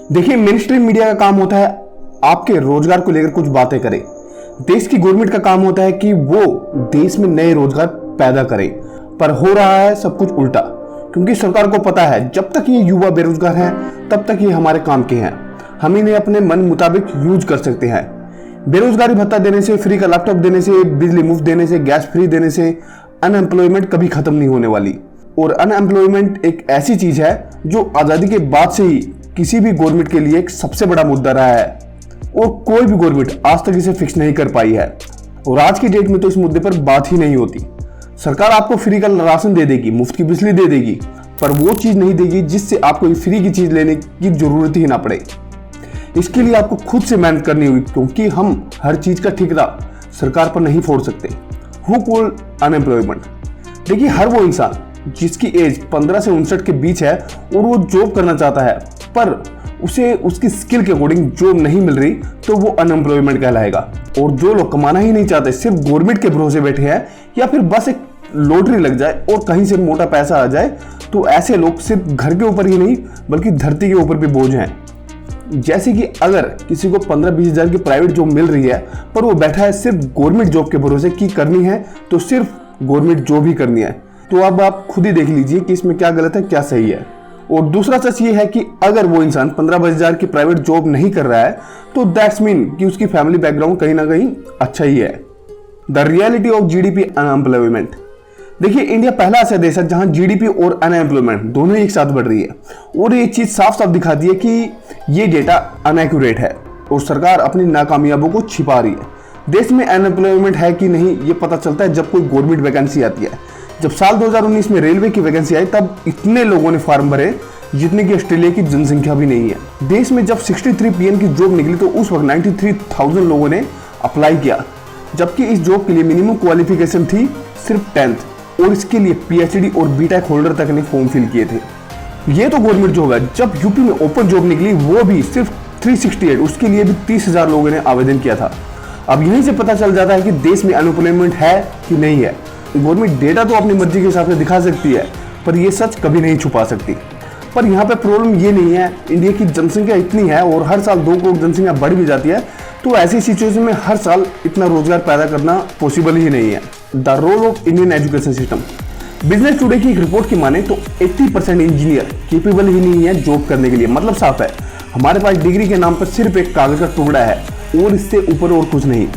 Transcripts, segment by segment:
देखिए, main stream media का काम होता है आपके रोजगार को लेकर कुछ बातें करे। देश की गवर्नमेंट का काम होता है कि वो देश में नए रोजगार पैदा करे, पर हो रहा है सब कुछ उल्टा। क्योंकि सरकार को पता है जब तक ये युवा बेरोजगार हैं तब तक ये हमारे काम के हैं, हम इन्हें अपने मन मुताबिक यूज कर सकते हैं। बेरोजगारी भत्ता देने से, फ्री का लैपटॉप देने से, बिजली मुफ्त देने से, गैस फ्री देने से अनएम्प्लॉयमेंट कभी खत्म नहीं होने वाली। और अनएम्प्लॉयमेंट एक ऐसी चीज है जो आजादी के बाद से ही किसी भी गवर्नमेंट के लिए एक सबसे बड़ा मुद्दा रहा है और कोई भी गवर्नमेंट आज तक इसे फिक्स नहीं कर पाई है। और आज की डेट में तो इस मुद्दे पर बात ही नहीं होती। सरकार आपको फ्री का राशन दे देगी, मुफ्त की बिजली दे देगी, पर वो चीज नहीं देगी जिससे आपको फ्री की चीज लेने की जरूरत ही ना पड़े। इसके लिए आपको खुद से मेहनत करनी होगी, क्योंकि हम हर चीज का ठेका सरकार पर नहीं फोड़ सकते। Who called unemployment? देखिए, हर वो इंसान जिसकी एज 15 से 59 के बीच है और वो जॉब करना चाहता है पर उसे उसकी स्किल के अकॉर्डिंग जॉब नहीं मिल रही, तो वो अनएम्प्लॉयमेंट कहलाएगा। और जो लोग कमाना ही नहीं चाहते, सिर्फ गवर्नमेंट के भरोसे बैठे हैं या फिर बस एक लॉटरी लग जाए और कहीं से मोटा पैसा आ जाए, तो ऐसे लोग सिर्फ घर के ऊपर ही नहीं बल्कि धरती के ऊपर भी बोझ हैं। जैसे कि अगर किसी को 15-20 हजार की प्राइवेट जॉब मिल रही है पर वो बैठा है सिर्फ गवर्नमेंट जॉब के भरोसे की करनी है तो सिर्फ गवर्नमेंट जॉब ही करनी है, तो अब आप खुद ही देख लीजिए कि इसमें क्या गलत है क्या सही है। और दूसरा सच ये है कि अगर वो इंसान 15-20 हजार की प्राइवेट जॉब नहीं कर रहा है तो दैट्स मीन कि उसकी फैमिली बैकग्राउंड कहीं ना कहीं अच्छा ही है। The reality of GDP unemployment. देखिए, इंडिया पहला ऐसा देश है जहां जीडीपी और अनएम्प्लॉयमेंट दोनों एक साथ बढ़ रही है और ये चीज साफ साफ दिखाती है कि ये डेटा अनएक्यूरेट है और सरकार अपनी नाकामयाबों को छिपा रही है। देश में अनएम्प्लॉयमेंट है कि नहीं ये पता चलता है जब कोई गवर्नमेंट वैकेंसी आती है। जब साल 2019 में रेलवे की वैकेंसी आई तब इतने लोगों ने फॉर्म भरे जितने की ऑस्ट्रेलिया की जनसंख्या भी नहीं है। देश में जब 63 पीएन की जॉब निकली तो उस वक्त 93,000 लोगों ने अप्लाई किया, जबकि इस जॉब के लिए मिनिमम क्वालिफिकेशन थी सिर्फ 10th और इसके लिए पीएचडी और बीटेक होल्डर तक ने फॉर्म फिल किए थे। ये तो गवर्नमेंट जॉब है। जब यूपी में ओपन जॉब निकली वो भी सिर्फ 368, उसके लिए भी 30,000 लोगों ने आवेदन किया था। अब यहीं से पता चल जाता है कि देश में अनएम्प्लॉयमेंट है कि नहीं है। गवर्नमेंट डेटा तो अपनी मर्जी के हिसाब से दिखा सकती है पर यह सच कभी नहीं छुपा सकती। पर यहाँ पे प्रॉब्लम ये नहीं है, इंडिया की जनसंख्या इतनी है और हर साल 2 करोड़ जनसंख्या बढ़ भी जाती है, तो ऐसी सिचुएशन में हर साल इतना रोजगार पैदा करना पॉसिबल ही नहीं है। The role of Indian education system. Business today की एक रिपोर्ट की माने तो 80% इंजीनियर केपेबल ही नहीं है जॉब करने के लिए। मतलब साफ है, हमारे पास डिग्री के नाम पर सिर्फ एक कागज का टुकड़ा है और इससे ऊपर और कुछ नहीं।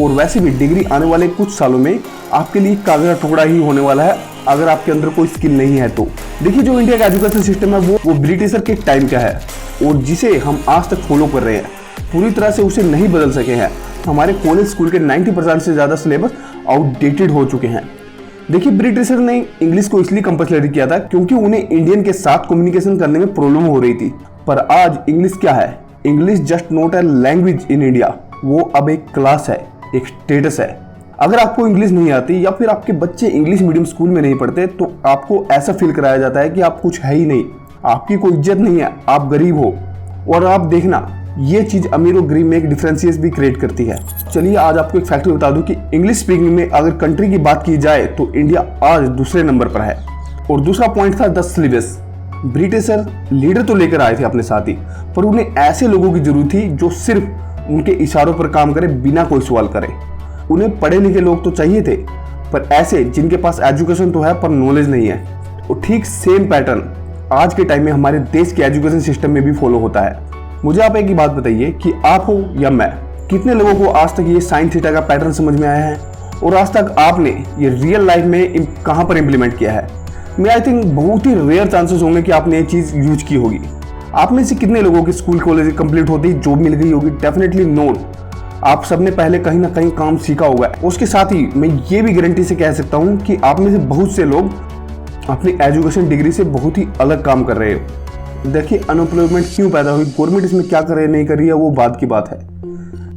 और वैसे भी डिग्री आने वाले कुछ सालों में आपके लिए कागज का टुकड़ा ही होने वाला है अगर आपके अंदर कोई स्किल नहीं है तो। देखिए, जो इंडिया का एजुकेशन सिस्टम है वो ब्रिटिशर के टाइम का है और जिसे हम आज तक फॉलो कर रहे हैं, पूरी तरह से उसे नहीं बदल सके हैं। हमारे कॉलेज स्कूल के 90% से ज्यादा सिलेबस आउटडेटेड हो चुके हैं। देखिए, ब्रिटिशर ने इंग्लिश को इसलिए कंपल्सरी किया था क्योंकि उन्हें इंडियन के साथ कम्युनिकेशन करने में प्रॉब्लम हो रही थी। पर आज इंग्लिश क्या है? English just not a language in India, वो अब एक क्लास है, एक स्टेटस है। अगर आपको इंग्लिश नहीं आती या फिर आपके बच्चे इंग्लिश मीडियम स्कूल में नहीं पढ़ते तो आपको ऐसा फील कराया जाता है कि आप कुछ है ही नहीं, आपकी कोई इज्जत नहीं है, आप गरीब हो। और आप देखना, ये चीज अमीर और गरीब में एक डिफरेंशिएट भी क्रिएट करती है। चलिए, आज आपको एक फैक्ट बता दूं कि इंग्लिश स्पीकिंग में अगर कंट्री की बात की जाए तो इंडिया आज दूसरे नंबर पर है। और दूसरा पॉइंट था द सिलेबस। ब्रिटिशर लीडर तो लेकर आए थे अपने साथ ही, पर उन्हें ऐसे लोगों की जरूरत थी जो सिर्फ उनके इशारों पर काम करे बिना कोई सवाल करे। उन्हें पढ़े लिखे लोग तो चाहिए थे, पर ऐसे जिनके पास एजुकेशन तो है पर नॉलेज नहीं है। और ठीक सेम पैटर्न आज के टाइम में हमारे देश के एजुकेशन सिस्टम में भी फॉलो होता है। मुझे आप एक ही बात बताइए कि आप हो या मैं, कितने लोगों को आज तक ये साइन थीटा का पैटर्न समझ में आया है और आज तक आपने ये रियल लाइफ में कहां पर इंप्लीमेंट किया है? मैं आई थिंक बहुत ही रेयर चांसेस होंगे कि आपने ये चीज यूज की होगी। आप में से कितने लोगों की स्कूल कॉलेज कंप्लीट होती जॉब मिल गई होगी? Definitely note. आप सबने पहले कहीं ना कहीं काम सीखा होगा। उसके साथ ही मैं ये भी गारंटी से कह सकता हूँ कि आप में से बहुत से लोग अपनी एजुकेशन डिग्री से बहुत ही अलग काम कर रहे हो। देखिए, अनएम्प्लॉयमेंट क्यों पैदा हुई, गवर्नमेंट इसमें क्या कर रही है नहीं कर रही है वो बात की बात है,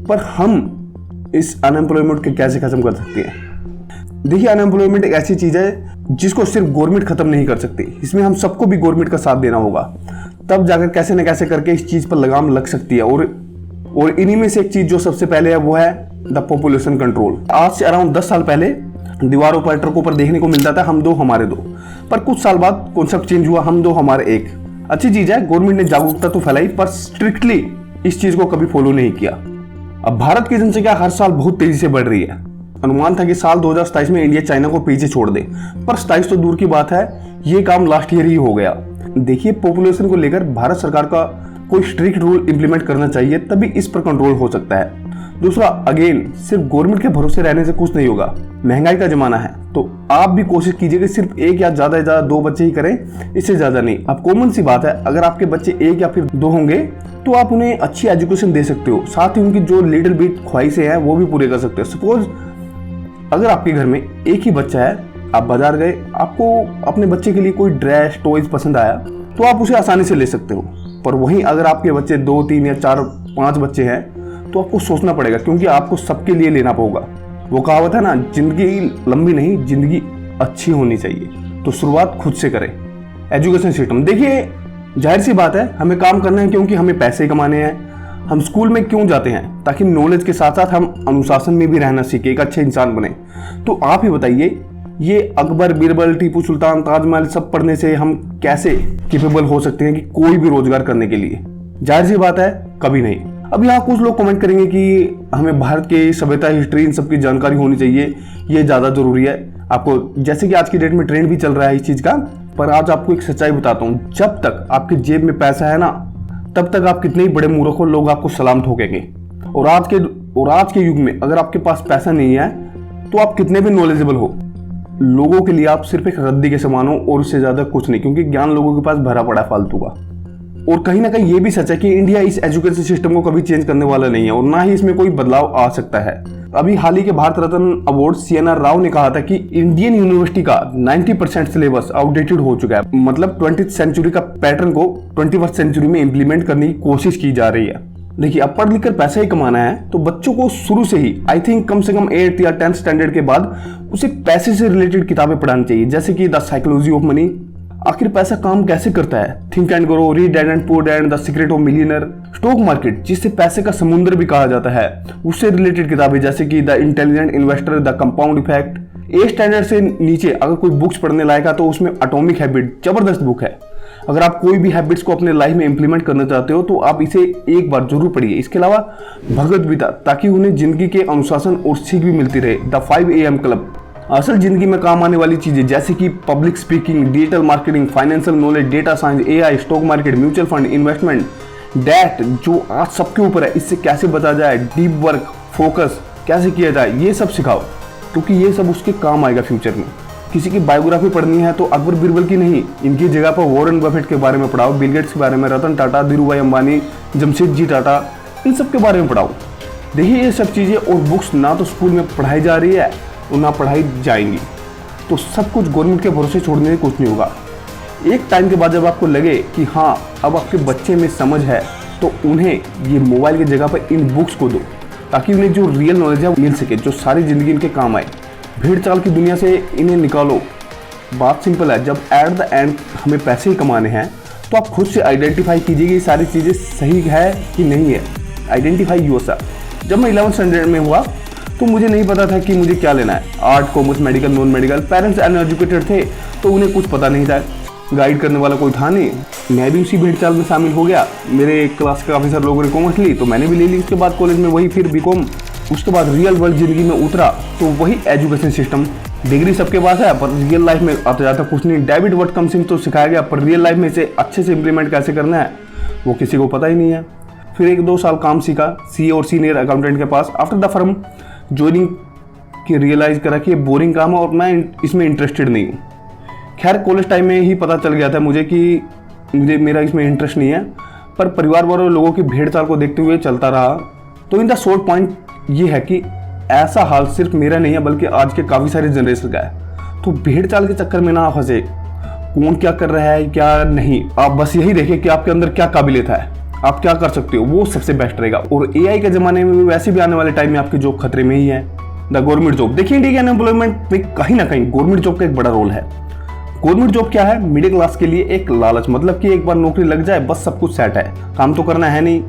पर हम इस अनएम्प्लॉयमेंट को कैसे खत्म कर सकते हैं? देखिए, अनएम्प्लॉयमेंट एक ऐसी चीज है जिसको सिर्फ गवर्नमेंट खत्म नहीं कर सकती। इसमें हम सबको भी गवर्नमेंट का साथ देना होगा, तब जाकर कैसे न कैसे करके इस चीज पर लगाम लग सकती है। और इन्हीं में से एक चीज जो सबसे पहले है वो है द पॉपुलेशन कंट्रोल। आज से अराउंड 10 साल पहले दीवारों पर ट्रकों पर देखने को मिलता था हम दो हमारे दो, पर कुछ साल बाद कॉन्सेप्ट चेंज हुआ, हम दो हमारे एक। अच्छी चीज है, गवर्नमेंट ने जागरूकता तो फैलाई पर स्ट्रिक्टली इस चीज को कभी फॉलो नहीं किया। अब भारत की जनसंख्या हर साल बहुत तेजी से बढ़ रही है। अनुमान था कि साल 2027 में इंडिया चाइना को पीछे छोड़ दे, पर 27 तो दूर की बात है, ये काम लास्ट ईयर ही हो गया। देखिए, पॉपुलेशन को लेकर भारत सरकार का कोई स्ट्रिक्ट रूल इंप्लीमेंट करना चाहिए, तभी इस पर कंट्रोल हो सकता है। दूसरा, अगेन सिर्फ गवर्नमेंट के भरोसे रहने से कुछ नहीं होगा, महंगाई का जमाना है, तो आप भी कोशिश कीजिए कि सिर्फ एक या ज्यादा 2 बच्चे ही करें, इससे ज्यादा नहीं। अब कॉमन सी बात है, अगर आपके बच्चे 1 या फिर 2 होंगे तो आप उन्हें अच्छी एजुकेशन दे सकते हो, साथ ही उनकी जो लिटिल बिट ख्वाहिशें हैं वो भी पूरे कर सकते हो। सपोज अगर आपके घर में एक ही बच्चा है, आप बाजार गए, आपको अपने बच्चे के लिए कोई ड्रेस टॉयज पसंद आया तो आप उसे आसानी से ले सकते हो। पर वहीं अगर आपके बच्चे 2, 3 या 4, 5 बच्चे हैं तो आपको सोचना पड़ेगा, क्योंकि आपको सबके लिए लेना होगा। वो कहावत है ना, जिंदगी लंबी नहीं, जिंदगी अच्छी होनी चाहिए। तो शुरुआत खुद से करें। एजुकेशन सिस्टम, देखिए जाहिर सी बात है, हमें काम करना है क्योंकि हमें पैसे कमाने हैं। हम स्कूल में क्यों जाते हैं? ताकि नॉलेज के साथ साथ हम अनुशासन में भी रहना सीखे, एक अच्छे इंसान बने। तो आप ही बताइए, ये अकबर, बीरबल, टीपू सुल्तान, ताजमहल सब पढ़ने से हम कैसे कैपेबल हो सकते हैं कि कोई भी रोजगार करने के लिए? जाहिर सी बात है, कभी नहीं। अब यहाँ कुछ लोग कमेंट करेंगे कि हमें भारत की सभ्यता, हिस्ट्री, इन सब की जानकारी होनी चाहिए, ये ज्यादा जरूरी है आपको, जैसे कि आज की डेट में ट्रेंड भी चल रहा है इस चीज का। पर आज आपको एक सच्चाई बताता हूँ, जब तक आपकी जेब में पैसा है ना, तब तक आप कितने ही बड़े मूर्ख हो, लोग आपको सलाम ठोकेंगे। और आज के युग में अगर आपके पास पैसा नहीं है तो आप कितने भी नॉलेजेबल हो, लोगों के लिए आप सिर्फ एक रद्दी के समान हो और उससे ज्यादा कुछ नहीं, क्योंकि ज्ञान लोगों के पास भरा पड़ा है फालतू का। और कहीं ना कहीं ये भी सच है कि इंडिया इस एजुकेशन सिस्टम को कभी चेंज करने वाला नहीं है और ना ही इसमें कोई बदलाव आ सकता है। अभी हाल ही के भारत रत्न अवार्ड CNR राव ने कहा था कि इंडियन यूनिवर्सिटी का 90% सिलेबस आउटडेटेड हो चुका है, मतलब 20th सेंचुरी का पैटर्न को 21st सेंचुरी में इंप्लीमेंट करने की कोशिश की जा रही है। देखिए, अब पढ़ लिख कर पैसा ही कमाना है तो बच्चों को शुरू से ही, आई थिंक कम से कम 8th या 10th स्टैंडर्ड के बाद उसे पैसे से रिलेटेड किताबें पढ़ानी चाहिए, जैसे कि द साइकोलॉजी ऑफ मनी, आखिर पैसा काम कैसे करता है, think and grow, read dad and poor dad, the secret of millionaire, stock market जिसे पैसे का समुद्र भी कहा जाता है, उससे रिलेटेड किताबें जैसे कि the intelligent investor, the compound effect. A standard से नीचे अगर कोई बुक्स पढ़ने लायक है तो उसमें एटॉमिक हैबिट जबरदस्त बुक है। अगर आप कोई भी हैबिट्स को अपने लाइफ में इंप्लीमेंट करना चाहते हो तो आप इसे एक बार जरूर पढ़िए। इसके अलावा भगवद गीता, ताकि उन्हें जिंदगी के अनुशासन और सीख भी मिलती रहे। द 5 AM क्लब, असल जिंदगी में काम आने वाली चीजें जैसे कि public speaking, digital marketing, financial knowledge, data science, AI, stock market, mutual fund, investment, debt जो आज सबके ऊपर है, इससे कैसे बचा जाए, डीप वर्क, फोकस कैसे किया जाए, ये सब सिखाओ, क्योंकि ये सब उसके काम आएगा फ्यूचर में। किसी की बायोग्राफी पढ़नी है तो अकबर बीरबल की नहीं, इनकी जगह पर वॉरेन बफेट के बारे में पढ़ाओ, बिल गेट्स के बारे में, रतन टाटा, धीरूभाई अंबानी, जमशेदजी टाटा, इन सब के बारे में पढ़ाओ। देखिए, ये सब चीजें और बुक्स ना तो स्कूल में पढ़ाई जा रही है और ना पढ़ाई जाएंगी, तो सब कुछ गवर्नमेंट के भरोसे छोड़ने से कुछ नहीं होगा। एक टाइम के बाद जब आपको लगे कि हाँ अब आपके बच्चे में समझ है, तो उन्हें ये मोबाइल की जगह पर इन बुक्स को दो, ताकि उन्हें जो रियल नॉलेज है वो मिल सके, जो सारी जिंदगी इनके काम आए। भीड़ चाल की दुनिया से इन्हें निकालो। बात सिंपल है, जब एट द एंड हमें पैसे ही कमाने हैं तो आप खुद से आइडेंटिफाई कीजिए कि ये सारी चीज़ें सही है कि नहीं है। Identify yourself. जब मैं 11th स्टैंडर्ड में हुआ तो मुझे नहीं पता था कि मुझे क्या लेना है, art, commerce, medical, non medical. Parents uneducated थे तो उन्हें कुछ पता नहीं था, गाइड करने वाला कोई था नहीं। मैं भी उसी भीड़ चाल में शामिल हो गया। मेरे क्लास के काफ़ी सारे लोगों ने कॉमर्स ली तो मैंने भी ले ली। उसके बाद कॉलेज में वही फिर बीकॉम। उसके बाद रियल वर्ल्ड जिंदगी में उतरा तो वही एजुकेशन सिस्टम। डिग्री सबके पास है पर रियल लाइफ में आता जाता कुछ नहीं। डेबिट वर्ड कम सिम तो सिखाया गया, पर रियल लाइफ में इसे अच्छे से इंप्लीमेंट कैसे करना है वो किसी को पता ही नहीं है। फिर 1-2 साल काम सीखा CA और सीनियर अकाउंटेंट के पास। आफ्टर द फर्म ज्वाइनिंग की रियलाइज़ करा कि ये बोरिंग काम है और मैं इसमें इंटरेस्टेड नहीं हूँ। खैर कॉलेज टाइम में ही पता चल गया था मुझे कि मेरा इसमें इंटरेस्ट नहीं है, पर परिवार वालों लोगों की भेड़ चाल को देखते हुए चलता रहा। तो इन द शॉर्ट पॉइंट ये है कि ऐसा हाल सिर्फ मेरा नहीं है बल्कि आज के काफ़ी सारे जनरेशन का है। तो भेड़ चाल के चक्कर में ना फंसे, कौन क्या कर रहा है क्या नहीं, आप बस यही देखें कि आपके अंदर क्या काबिलियत है, आप क्या कर सकते हो, वो सबसे बेस्ट रहेगा। और AI के ज़माने में वैसे भी आने वाले टाइम में आपकी जॉब खतरे में ही है। द गवर्नमेंट जॉब, देखिए इंडिया के अनएम्प्लॉयमेंट में कहीं ना कहीं गवर्नमेंट जॉब का एक बड़ा रोल है। गवर्नमेंट जॉब क्या है? मिडिल क्लास के लिए एक लालच, मतलब कि एक बार नौकरी लग जाए बस सब कुछ सेट है, काम तो करना है नहीं,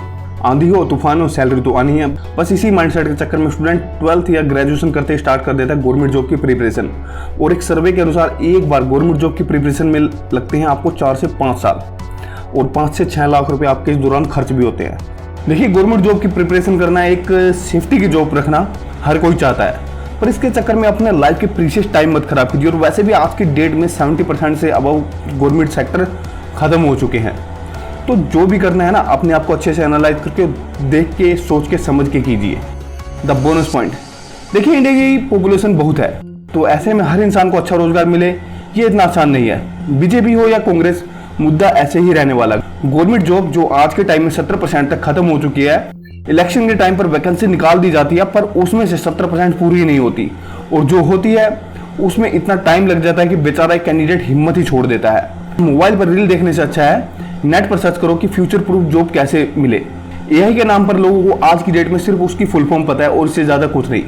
आंधी हो तूफान हो सैलरी तो आनी है। बस इसी माइंडसेट के चक्कर में स्टूडेंट 12th या ग्रेजुएशन करते स्टार्ट कर देता है गवर्नमेंट जॉब की प्रिपरेशन। और एक सर्वे के अनुसार एक बार गवर्नमेंट जॉब की प्रिपरेशन में लगते हैं आपको 4 से 5 साल। और 5 से 6 लाख रुपए आपके इस दौरान खर्च भी होते हैं। देखिए, गवर्नमेंट जॉब की प्रिपरेशन करना, एक सेफ्टी की जॉब रखना हर कोई चाहता है, पर इसके चक्कर में अपने लाइफ के प्रीशियस टाइम मत खराब कीजिए। और वैसे भी आज की डेट में 70% से अबव गवर्नमेंट सेक्टर खत्म हो चुके हैं। तो जो भी करना है ना, अपने आप को अच्छे से एनालाइज करके, देख के, सोच के, समझ के कीजिए। द बोनस पॉइंट, देखिए इंडिया की पॉपुलेशन बहुत है, तो ऐसे में हर इंसान को अच्छा रोजगार मिले ये इतना आसान नहीं है। बीजेपी हो या कांग्रेस, मुद्दा ऐसे ही रहने वाला। गवर्नमेंट जॉब जो आज के टाइम में 70% तक खत्म हो चुकी है, इलेक्शन के टाइम पर वैकेंसी निकाल दी जाती है, पर उसमें से 70% पूरी नहीं होती, और जो होती है उसमें इतना टाइम लग जाता है कि बेचारा एक कैंडिडेट हिम्मत ही छोड़ देता है। मोबाइल पर रील देखने से अच्छा है नेट पर सर्च करो कि फ्यूचर प्रूफ जॉब कैसे मिले। एआई के नाम पर लोगों को आज की डेट में सिर्फ उसकी फुल फॉर्म पता है और इससे ज्यादा कुछ नहीं।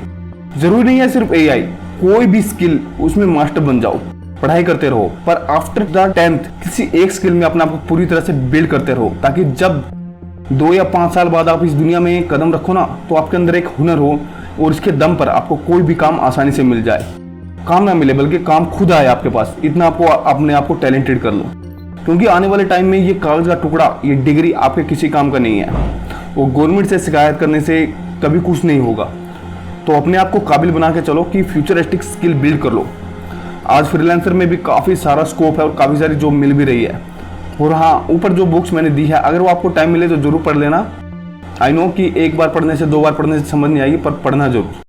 जरूरी नहीं है सिर्फ एआई, कोई भी स्किल उसमें मास्टर बन जाओ, पढ़ाई करते रहो, पर आफ्टर द 10th किसी एक स्किल में अपने आप को पूरी तरह से बिल्ड करते रहो, ताकि जब 2 या 5 साल बाद आप इस दुनिया में कदम रखो ना, तो आपके अंदर एक हुनर हो और इसके दम पर आपको कोई भी काम आसानी से मिल जाए। काम ना मिले बल्कि काम खुद आए आपके पास, इतना आपको अपने आप को टैलेंटेड कर लो। क्योंकि आने वाले टाइम में ये कागज का टुकड़ा, ये डिग्री आपके किसी काम का नहीं है। वो गवर्नमेंट से शिकायत करने से कभी कुछ नहीं होगा। तो अपने आप को काबिल बना के चलो कि फ्यूचरिस्टिक स्किल बिल्ड कर लो। आज फ्रीलांसर में भी काफ़ी सारा स्कोप है और काफ़ी सारी जॉब मिल भी रही है। और हाँ, ऊपर जो बुक्स मैंने दी है, अगर वो आपको टाइम मिले तो जरूर पढ़ लेना। आई नो कि एक बार पढ़ने से, 2 बार पढ़ने से समझ नहीं आएगी, पर पढ़ना जरूर।